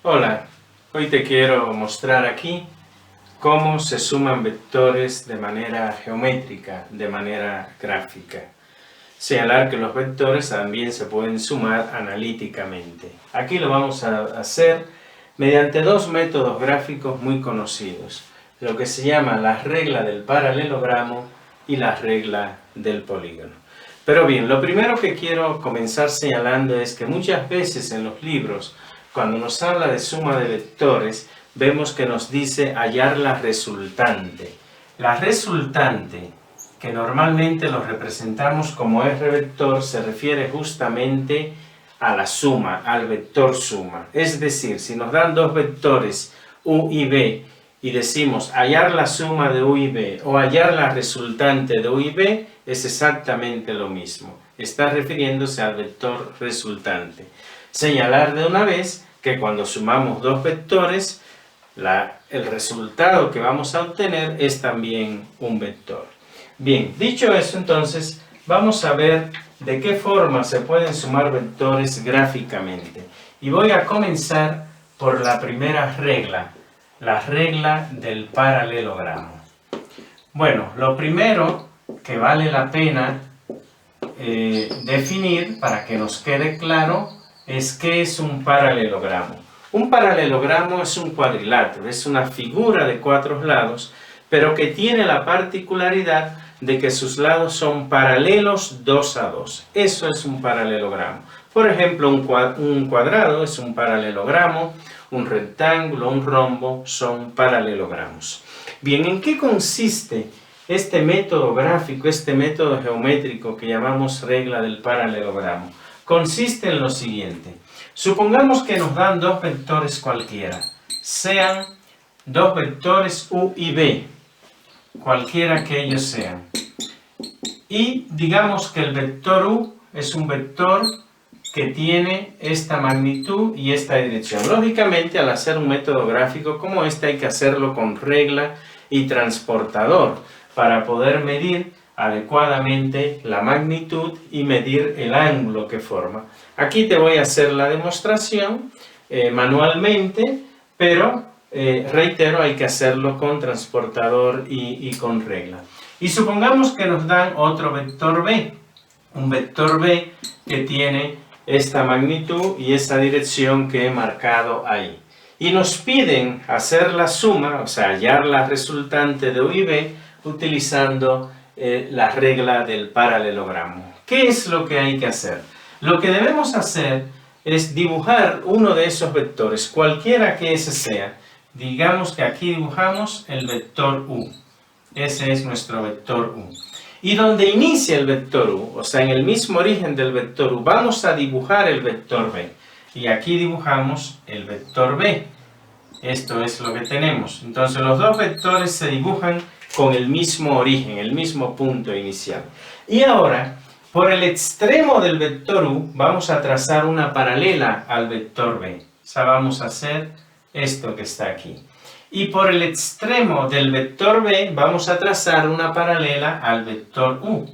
Hola, hoy te quiero mostrar aquí cómo se suman vectores de manera geométrica, de manera gráfica. Señalar que los vectores también se pueden sumar analíticamente. Aquí lo vamos a hacer mediante dos métodos gráficos muy conocidos, lo que se llama la regla del paralelogramo y la regla del polígono. Pero bien, lo primero que quiero comenzar señalando es que muchas veces en los libros, cuando nos habla de suma de vectores, vemos que nos dice hallar la resultante. La resultante, que normalmente lo representamos como R vector, se refiere justamente a la suma, al vector suma. Es decir, si nos dan dos vectores U y B y decimos hallar la suma de U y B o hallar la resultante de U y B, es exactamente lo mismo. Está refiriéndose al vector resultante. Señalar de una vez que cuando sumamos dos vectores, el resultado que vamos a obtener es también un vector. Bien, dicho eso, entonces vamos a ver de qué forma se pueden sumar vectores gráficamente. Y voy a comenzar por la primera regla, la regla del paralelogramo. Bueno, lo primero que vale la pena definir para que nos quede claro es qué es un paralelogramo. Un paralelogramo es un cuadrilátero, es una figura de cuatro lados, pero que tiene la particularidad de que sus lados son paralelos 2 a 2. Eso es un paralelogramo. Por ejemplo, un cuadrado es un paralelogramo, un rectángulo, un rombo son paralelogramos. Bien, ¿en qué consiste este método gráfico, este método geométrico que llamamos regla del paralelogramo? Consiste en lo siguiente. Supongamos que nos dan dos vectores cualquiera, sean dos vectores U y B, cualquiera que ellos sean. Y digamos que el vector U es un vector que tiene esta magnitud y esta dirección. Lógicamente, al hacer un método gráfico como este hay que hacerlo con regla y transportador para poder medir adecuadamente la magnitud y medir el ángulo que forma. Aquí te voy a hacer la demostración manualmente, pero reitero, hay que hacerlo con transportador y con regla. Y supongamos que nos dan otro vector B, un vector B que tiene esta magnitud y esa dirección que he marcado ahí. Y nos piden hacer la suma, o sea, hallar la resultante de U y B utilizando la regla del paralelogramo. ¿Qué es lo que hay que hacer? Lo que debemos hacer es dibujar uno de esos vectores, cualquiera que ese sea. Digamos que aquí dibujamos el vector U. Ese es nuestro vector U. Y donde inicia el vector U, o sea, en el mismo origen del vector U, vamos a dibujar el vector B. Y aquí dibujamos el vector B. Esto es lo que tenemos. Entonces los dos vectores se dibujan con el mismo origen, el mismo punto inicial. Y ahora, por el extremo del vector U, vamos a trazar una paralela al vector B. O sea, vamos a hacer esto que está aquí. Y por el extremo del vector B, vamos a trazar una paralela al vector U.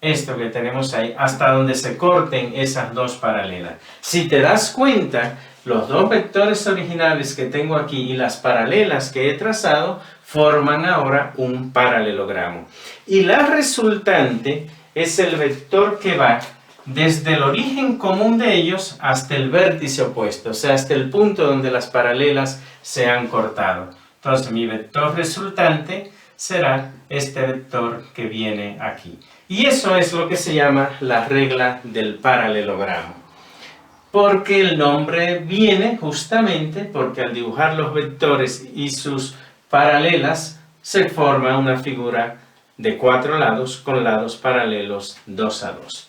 Esto que tenemos ahí, hasta donde se corten esas dos paralelas. Si te das cuenta, los dos vectores originales que tengo aquí y las paralelas que he trazado forman ahora un paralelogramo. Y la resultante es el vector que va desde el origen común de ellos hasta el vértice opuesto, o sea, hasta el punto donde las paralelas se han cortado. Entonces mi vector resultante será este vector que viene aquí. Y eso es lo que se llama la regla del paralelogramo. Porque el nombre viene justamente porque al dibujar los vectores y sus paralelas se forma una figura de cuatro lados con lados paralelos 2 a 2.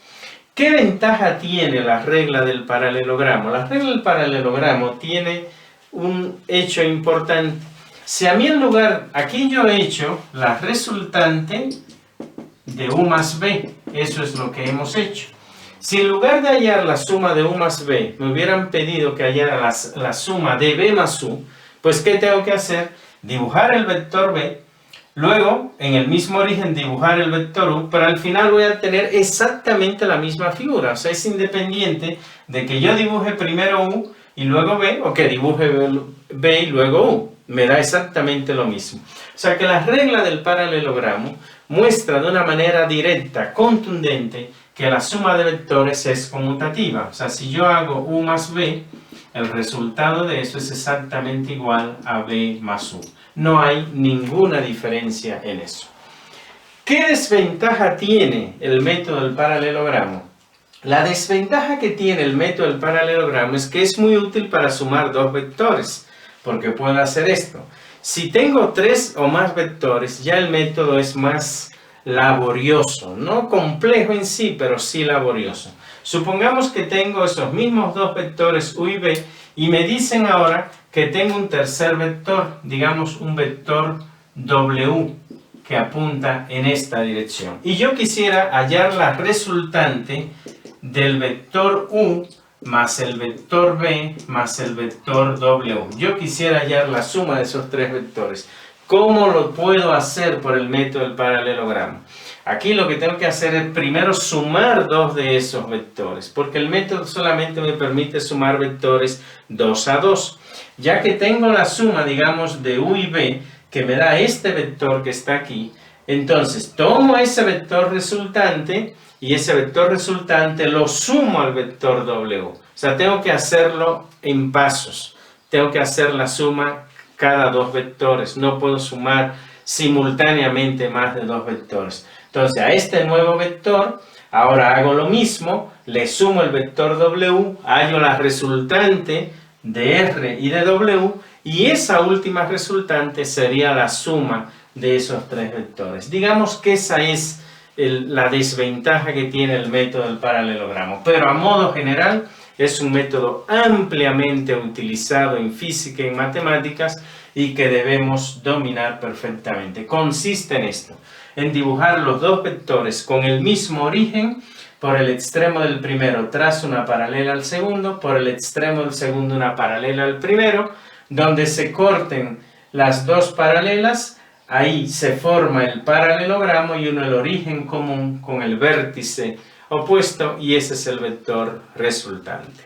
¿Qué ventaja tiene la regla del paralelogramo? La regla del paralelogramo tiene un hecho importante. Si a mí en lugar, aquí yo he hecho la resultante de U más B, eso es lo que hemos hecho. Si en lugar de hallar la suma de U más B, me hubieran pedido que hallara la suma de B más U, pues ¿qué tengo que hacer? Dibujar el vector B, luego en el mismo origen dibujar el vector U, pero al final voy a tener exactamente la misma figura. O sea, es independiente de que yo dibuje primero U y luego B, o que dibuje B y luego U. Me da exactamente lo mismo. O sea que la regla del paralelogramo muestra de una manera directa, contundente, que la suma de vectores es conmutativa. O sea, si yo hago U más B, el resultado de eso es exactamente igual a B más U. No hay ninguna diferencia en eso. ¿Qué desventaja tiene el método del paralelogramo? La desventaja que tiene el método del paralelogramo es que es muy útil para sumar dos vectores, porque puedo hacer esto. Si tengo 3 o más vectores, ya el método es más laborioso, no complejo en sí, pero sí laborioso. Supongamos que tengo esos mismos dos vectores U y B y me dicen ahora que tengo un tercer vector, digamos un vector W que apunta en esta dirección. Y yo quisiera hallar la resultante del vector U más el vector B más el vector W. Yo quisiera hallar la suma de esos tres vectores. ¿Cómo lo puedo hacer por el método del paralelogramo? Aquí lo que tengo que hacer es primero sumar dos de esos vectores, porque el método solamente me permite sumar vectores 2 a 2. Ya que tengo la suma, digamos, de U y B, que me da este vector que está aquí, entonces tomo ese vector resultante y ese vector resultante lo sumo al vector W. O sea, tengo que hacerlo en pasos. Tengo que hacer la suma cada dos vectores. No puedo sumar simultáneamente más de dos vectores. Entonces, a este nuevo vector, ahora hago lo mismo, le sumo el vector W, hallo la resultante de R y de W, y esa última resultante sería la suma de esos tres vectores. Digamos que esa es la desventaja que tiene el método del paralelogramo, pero a modo general es un método ampliamente utilizado en física y en matemáticas y que debemos dominar perfectamente. Consiste en esto, en dibujar los dos vectores con el mismo origen. Por el extremo del primero trazo una paralela al segundo, por el extremo del segundo una paralela al primero, donde se corten las dos paralelas, ahí se forma el paralelogramo y uno el origen común con el vértice opuesto, y ese es el vector resultante.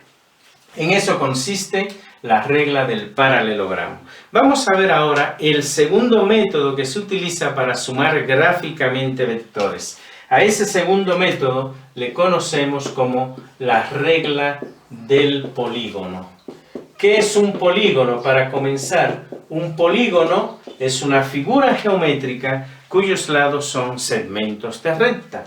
En eso consiste la regla del paralelogramo. Vamos a ver ahora el segundo método que se utiliza para sumar gráficamente vectores. A ese segundo método le conocemos como la regla del polígono. ¿Qué es un polígono? Para comenzar, un polígono es una figura geométrica cuyos lados son segmentos de recta.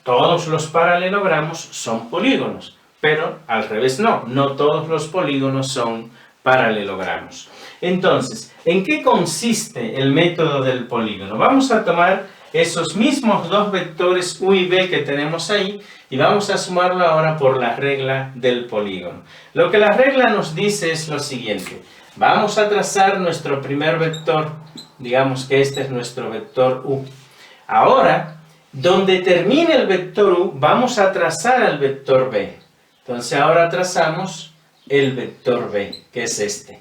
Todos los paralelogramos son polígonos, pero al revés no todos los polígonos son paralelogramos. Entonces, ¿en qué consiste el método del polígono? Vamos a tomar esos mismos dos vectores U y B que tenemos ahí y vamos a sumarlo ahora por la regla del polígono. Lo que la regla nos dice es lo siguiente. Vamos a trazar nuestro primer vector, digamos que este es nuestro vector U. Ahora, donde termine el vector U, vamos a trazar el vector B. Entonces ahora trazamos el vector B, que es este.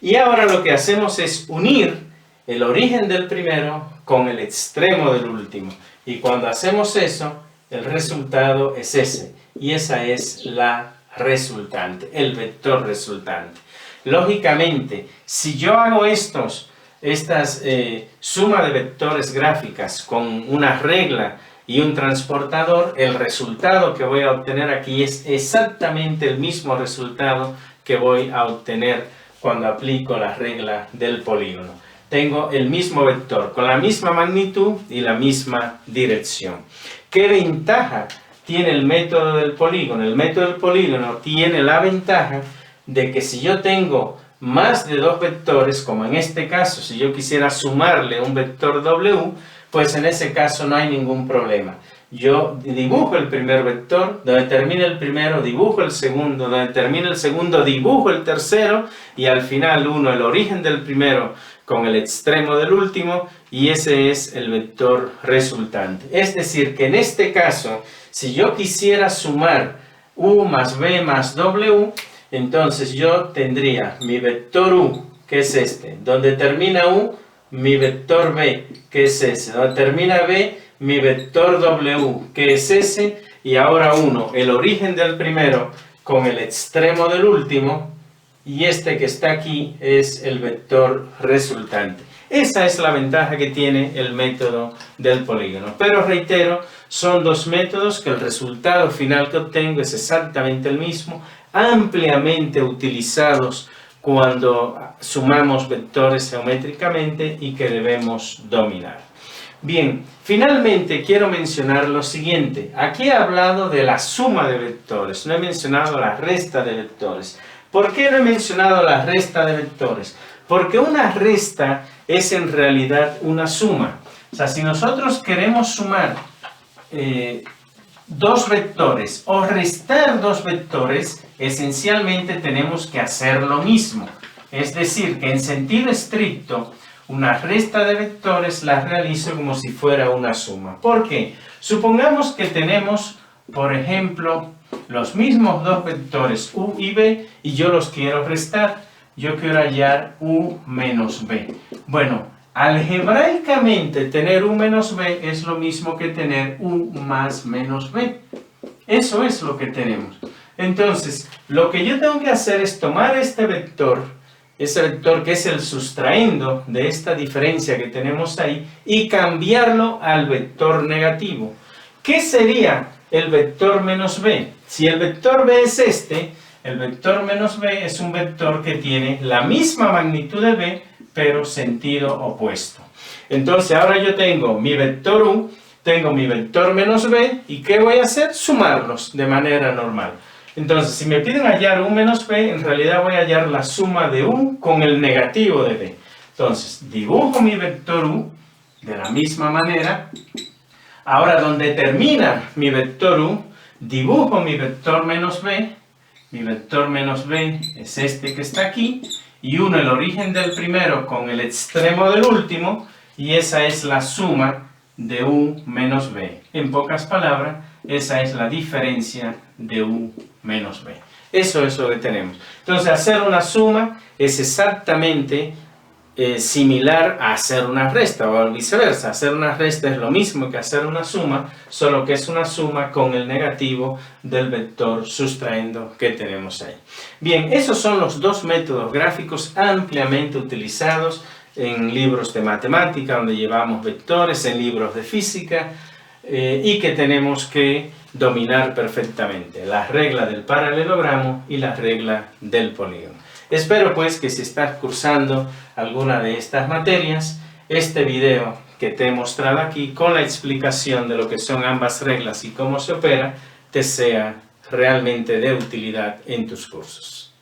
Y ahora lo que hacemos es unir el origen del primero con el extremo del último. Y cuando hacemos eso, el resultado es ese. Y esa es la resultante, el vector resultante. Lógicamente, si yo hago estas suma de vectores gráficas con una regla y un transportador, el resultado que voy a obtener aquí es exactamente el mismo resultado que voy a obtener cuando aplico la regla del polígono. Tengo el mismo vector con la misma magnitud y la misma dirección. ¿Qué ventaja tiene el método del polígono? El método del polígono tiene la ventaja de que si yo tengo más de dos vectores, como en este caso, si yo quisiera sumarle un vector W, pues en ese caso no hay ningún problema. Yo dibujo el primer vector, donde termina el primero dibujo el segundo, donde termina el segundo dibujo el tercero, y al final uno el origen del primero con el extremo del último, y ese es el vector resultante. Es decir, que en este caso, si yo quisiera sumar U más B más W, entonces yo tendría mi vector U, que es este, donde termina U, mi vector B, que es ese, donde termina B, mi vector W, que es ese, y ahora uno el origen del primero con el extremo del último, y este que está aquí es el vector resultante. Esa es la ventaja que tiene el método del polígono. Pero reitero, son dos métodos que el resultado final que obtengo es exactamente el mismo, ampliamente utilizados cuando sumamos vectores geométricamente y que debemos dominar. Bien, finalmente quiero mencionar lo siguiente. Aquí he hablado de la suma de vectores, no he mencionado la resta de vectores. ¿Por qué no he mencionado la resta de vectores? Porque una resta es en realidad una suma. O sea, si nosotros queremos sumar dos vectores o restar dos vectores, esencialmente tenemos que hacer lo mismo. Es decir, que en sentido estricto, una resta de vectores la realizo como si fuera una suma. ¿Por qué? Supongamos que tenemos, por ejemplo, los mismos dos vectores u y b y yo los quiero restar. Yo quiero hallar u menos b. Bueno, algebraicamente tener u menos b es lo mismo que tener u más menos b. Eso es lo que tenemos. Entonces, lo que yo tengo que hacer es tomar este vector, ese vector que es el sustraendo de esta diferencia que tenemos ahí, y cambiarlo al vector negativo. ¿Qué sería el vector menos b? Si el vector b es este, el vector menos b es un vector que tiene la misma magnitud de b, pero sentido opuesto. Entonces ahora yo tengo mi vector u, tengo mi vector menos b, ¿y qué voy a hacer? Sumarlos de manera normal. Entonces, si me piden hallar u menos b, en realidad voy a hallar la suma de u con el negativo de b. Entonces, dibujo mi vector u de la misma manera. Ahora, donde termina mi vector u, dibujo mi vector menos b. Mi vector menos b es este que está aquí, y uno el origen del primero con el extremo del último, y esa es la suma de u menos b. En pocas palabras, esa es la diferencia de u menos b. Eso es lo que tenemos. Entonces, hacer una suma es exactamente similar a hacer una resta, o viceversa. Hacer una resta es lo mismo que hacer una suma, solo que es una suma con el negativo del vector sustraendo que tenemos ahí. Bien, esos son los dos métodos gráficos ampliamente utilizados en libros de matemática, donde llevamos vectores, en libros de física, y que tenemos que dominar perfectamente: la regla del paralelogramo y la regla del polígono. Espero pues que si estás cursando alguna de estas materias, este video que te he mostrado aquí con la explicación de lo que son ambas reglas y cómo se opera, te sea realmente de utilidad en tus cursos.